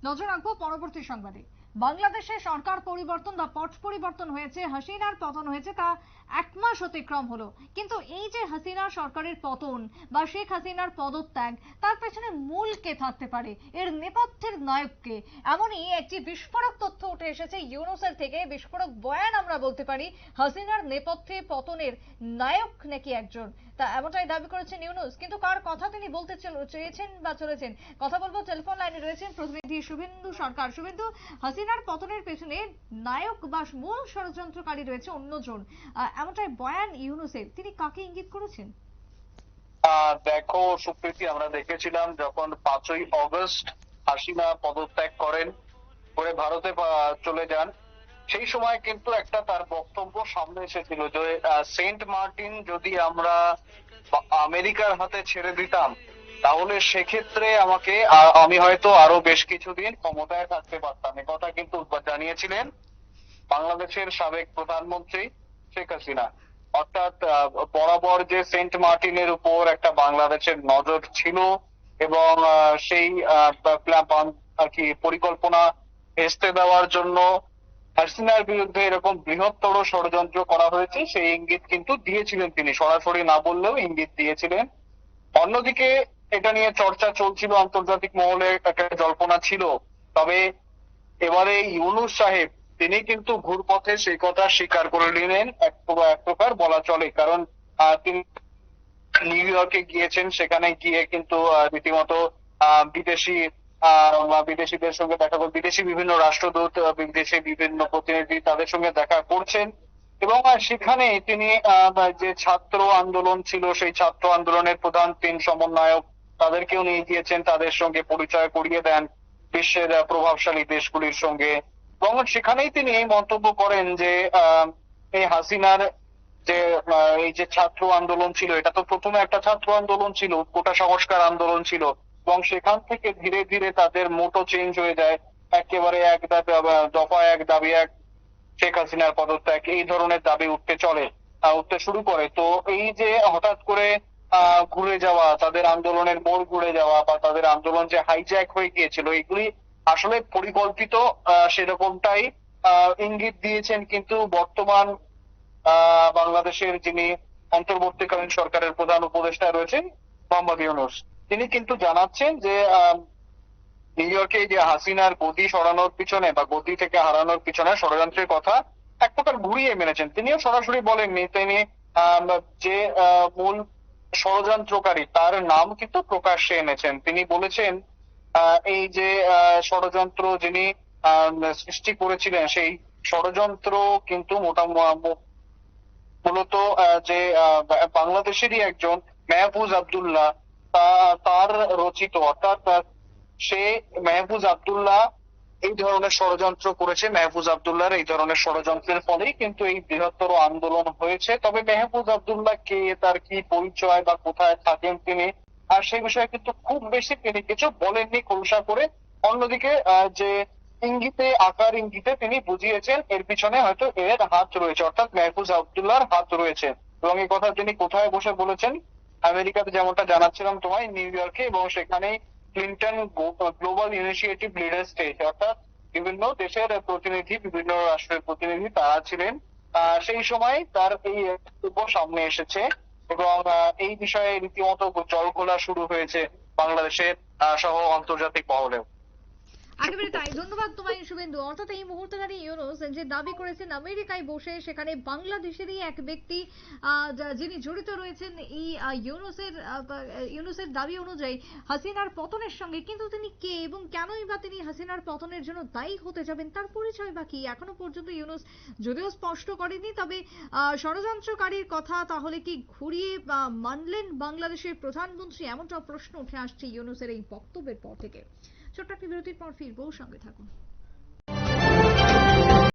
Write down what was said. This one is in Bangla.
নজর রাখবো পরবর্তী সংবাদে। বাংলাদেশে সরকার পরিবর্তন বা পট পরিবর্তন হয়েছে, হাসিনার পতন হয়েছে, তা 1 মাস অতিক্রম হলো। কিন্তু এই যে হাসিনা সরকারের পতন বা শেখ হাসিনার পদত্যাগ, তার পেছনে মূল কে থাকতে পারে, এর নেপথ্যের নায়ক কে? এমনই একটি বিস্ফোরক তথ্য উঠে এসেছে ইউনূসের থেকে। বিস্ফোরক বয়ান আমরা বলতে পারি। হাসিনার নেপথ্যে পতনের নায়ক নাকি একজন, তা এমনটাই দাবি করেছেন ইউনূস। কিন্তু কার কথা তিনি বলতে চেয়েছেন বা চলেছেন, কথা বলবো। টেলিফোন লাইনে রয়েছেন প্রতিনিধি শুভেন্দু সরকার। শুভেন্দু, হাসিনার পতনের পেছনে নায়ক বা মূল ষড়যন্ত্রকারী রয়েছে অন্যজন, এমনটাই বয়ান ইউনূসের। তিনি কাকে ইঙ্গিত করেছেন? দেখো সুপ্রীতি, আমরা দেখেছিলাম যখন 5ই অগস্ট হাসিনা পদত্যাগ করে ভারতে চলে যান, সেই সময় কিন্তু একটা তার বক্তব্য সামনে এসেছিল যে সেন্ট মার্টিন যদি আমরা আমেরিকার হাতে ছেড়ে দিতাম, তাহলে সেক্ষেত্রে আমি হয়তো আরো বেশ কিছুদিন ক্ষমতায় থাকতে পারতাম। কথা কিন্তু জানিয়েছিলেন বাংলাদেশের সাবেক প্রধানমন্ত্রী শেখ হাসিনা। অর্থাৎ বরাবর যে সেন্ট মার্টিনের উপর একটা বাংলাদেশের নজর ছিল এবং সেই প্ল্যান আর কি পরিকল্পনা ভেস্তে দেওয়ার জন্য হাসিনার বিরুদ্ধে এরকম বৃহত্তর ষড়যন্ত্র করা হয়েছে, সেই ইঙ্গিত কিন্তু দিয়েছিলেন তিনি, সরাসরি না বললেও ইঙ্গিত দিয়েছিলেন। অন্যদিকে এটা নিয়ে চর্চা চলছিল, আন্তর্জাতিক মহলে একটা জল্পনা ছিল। তবে এবারে ইউনূস সাহেব তিনি কিন্তু ঘুরপথে সেই কথা স্বীকার করে নিলেন, এক প্রকার বলা চলে। কারণ তিনি নিউ ইয়র্কে গিয়েছেন, সেখানে গিয়ে কিন্তু রীতিমতো বিদেশি বিদেশিদের সঙ্গে দেখা করে, বিদেশি বিভিন্ন রাষ্ট্রদূত, বিদেশি বিভিন্ন প্রতিনিধি, তাদের সঙ্গে দেখা করছেন। এবং সেখানে তিনি যে ছাত্র আন্দোলন ছিল, সেই ছাত্র আন্দোলনের প্রধান 3 সমন্বয়ক তাদেরকেও নিয়ে গিয়েছেন, তাদের সঙ্গে পরিচয় করিয়ে দেন বিশ্বের প্রভাবশালী দেশগুলির সঙ্গে। এবং সেখানেই তিনি এই মন্তব্য করেন যে এই হাসিনার যে এই যে ছাত্র আন্দোলন ছিল, এটা তো প্রথমে একটা ছাত্র আন্দোলন ছিল, কোটা সংস্কার আন্দোলন ছিল, এবং সেখান থেকে ধীরে ধীরে তাদের মোটো চেঞ্জ হয়ে যায়। একেবারে দফা এক দাবি এক, শেখ হাসিনার পদত্যাগ, এই ধরনের দাবি উঠতে শুরু করে। তো এই যে হঠাৎ করে ঘুরে যাওয়া, তাদের আন্দোলনের মোড় ঘুরে যাওয়া বা তাদের আন্দোলন যে হাইজ্যাক হয়ে গিয়েছিল, এগুলি আসলে পরিকল্পিত, সেরকমটাই ইঙ্গিত দিয়েছেন কিন্তু বর্তমান বাংলাদেশের যিনি অন্তর্বর্তীকালীন সরকারের প্রধান উপদেষ্টা রয়েছেন মোহাম্মদ ইউনূস, তিনি কিন্তু জানাচ্ছেন যে নিউ ইয়র্কে যে হাসিনার গদি সরানোর পিছনে বা গদি থেকে হারানোর পিছনে ষড়যন্ত্রের কথা এক প্রকার ঘুরিয়ে মেনেছেন। তিনিও সরাসরি বলেননি, তিনি যে মূল ষড়যন্ত্রকারী তার নাম কিন্তু প্রকাশ্যে এনেছেন। তিনি বলেছেন এই যে ষড়যন্ত্র যিনি সৃষ্টি করেছিলেন, সেই ষড়যন্ত্র কিন্তু মূলত যে বাংলাদেশেরই একজন মেহফুজ আব্দুল্লাহ তার রচিত। অর্থাৎ সে মেহফুজ আব্দুল্লাহ এই ধরনের ষড়যন্ত্র করেছে। মেহফুজ আব্দুল্লাহর এই ধরনের ষড়যন্ত্রের ফলেই কিন্তু এই বৃহত্তর আন্দোলন হয়েছে। তবে মেহফুজ আব্দুল্লাহ কে, তার কি পরিচয় বা কোথায় থাকেন তিনি, আর সেই বিষয়ে কিন্তু খুব বেশি তিনি কিছু বলেননি খোলসা করে। অন্যদিকে যে আকার ইঙ্গিতে তিনি বুঝিয়েছেন এর পিছনে হয়তো এর হাত রয়েছে, অর্থাৎ মেহফুজ আব্দুল্লাহর হাত রয়েছে। এবং এই কথা তিনি কোথায় বসে বলেছেন? আমেরিকাতে, যেমনটা জানাচ্ছিলাম তোমায়, নিউ ইয়র্কে, এবং সেখানে Clinton global initiative leader stage, অর্থাৎ বিভিন্ন দেশের প্রতিনিধি, বিভিন্ন রাষ্ট্রের প্রতিনিধি তারা ছিলেন। সেই সময় তার এই বক্তব্য সামনে এসেছে এবং এই বিষয়ে রীতিমতো জল ঘোলা শুরু হয়েছে বাংলাদেশের সহ আন্তর্জাতিক মহলেও। একেবারে তাই। ধন্যবাদ তোমায় শুভেন্দু। অর্থাৎ এই মুহূর্তে দাঁড়িয়ে ইউনূস যে দাবি করেছেন আমেরিকায় বসে, সেখানে বাংলাদেশেরই এক ব্যক্তি যিনি জড়িত রয়েছেন এই ইউনূসের দাবি অনুযায়ী হাসিনার পতনের সঙ্গে। কিন্তু তিনি কে এবং কেনই বা তিনি হাসিনার পতনের জন্য দায়ী হতে যাবেন, তার পরিচয় বা কি, এখনো পর্যন্ত ইউনূস যদিও স্পষ্ট করেনি। তবে ষড়যন্ত্রকারীর কথা তাহলে কি ঘুরিয়ে মানলেন বাংলাদেশের প্রধানমন্ত্রী, এমনটা প্রশ্ন উঠে আসছে ইউনূসের এই বক্তব্যের পর থেকে। ছোট্ট একটি বিরতির পর ফিরবো, সঙ্গে থাকুন।